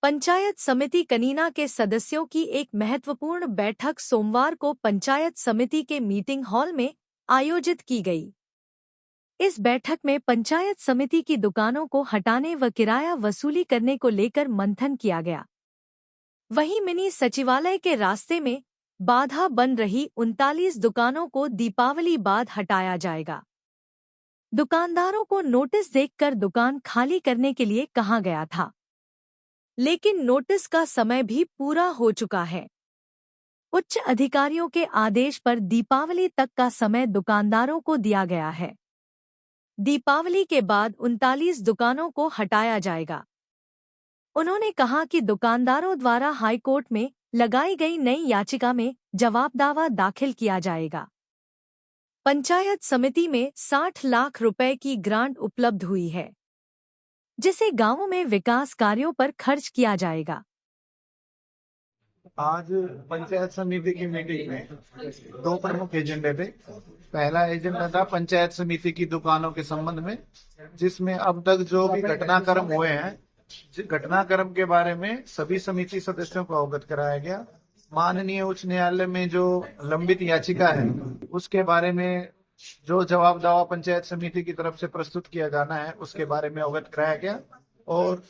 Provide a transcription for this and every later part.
पंचायत समिति कनीना के सदस्यों की एक महत्वपूर्ण बैठक सोमवार को पंचायत समिति के मीटिंग हॉल में आयोजित की गई। इस बैठक में पंचायत समिति की दुकानों को हटाने व किराया वसूली करने को लेकर मंथन किया गया। वहीं मिनी सचिवालय के रास्ते में बाधा बन रही 39 दुकानों को दीपावली बाद हटाया जाएगा। दुकानदारों को नोटिस देखकर दुकान खाली करने के लिए कहा गया था, लेकिन नोटिस का समय भी पूरा हो चुका है। उच्च अधिकारियों के आदेश पर दीपावली तक का समय दुकानदारों को दिया गया है। दीपावली के बाद 39 दुकानों को हटाया जाएगा। उन्होंने कहा कि दुकानदारों द्वारा हाईकोर्ट में लगाई गई नई याचिका में जवाब दावा दाखिल किया जाएगा। पंचायत समिति में 60 लाख रुपए की ग्रांट उपलब्ध हुई है, जिसे गांवों में विकास कार्यों पर खर्च किया जाएगा। आज पंचायत समिति की मीटिंग में दो प्रमुख एजेंडे थे। पहला एजेंडा था पंचायत समिति की दुकानों के संबंध में, जिसमें अब तक जो भी घटनाक्रम हुए हैं, घटनाक्रम के बारे में सभी समिति सदस्यों को अवगत कराया गया। माननीय उच्च न्यायालय में जो लंबित याचिका है, उसके बारे में जो जवाब दावा पंचायत समिति की तरफ से प्रस्तुत किया जाना है, उसके बारे में अवगत कराया गया। और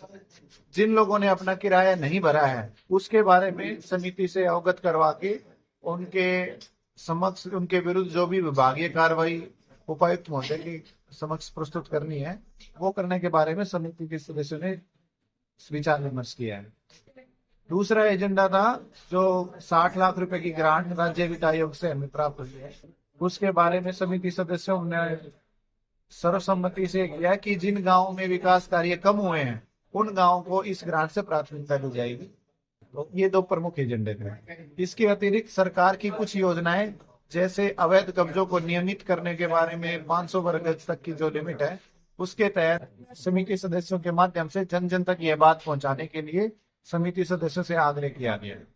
जिन लोगों ने अपना किराया नहीं भरा है, उसके बारे में समिति से अवगत करवा के उनके समक्ष उनके विरुद्ध जो भी विभागीय कार्रवाई उपायुक्त महोदय के समक्ष प्रस्तुत करनी है, वो करने के बारे में समिति के सदस्यों ने विचार विमर्श किया है। दूसरा एजेंडा था जो 60 लाख रुपए की ग्रांट राज्य वित्त आयोग से हमें प्राप्त हुई है, उसके बारे में समिति सदस्यों ने सर्वसम्मति से किया कि जिन गांवों में विकास कार्य कम हुए हैं, उन गांवों को इस ग्रांट से प्राथमिकता दी जाएगी। तो ये दो प्रमुख एजेंडे थे। इसके अतिरिक्त सरकार की कुछ योजनाएं, जैसे अवैध कब्जों को नियमित करने के बारे में 500 वर्ग गज तक की जो लिमिट है, उसके तहत समिति सदस्यों के माध्यम से जन जन तक यह बात पहुंचाने के लिए समिति सदस्यों से आग्रह किया गया है।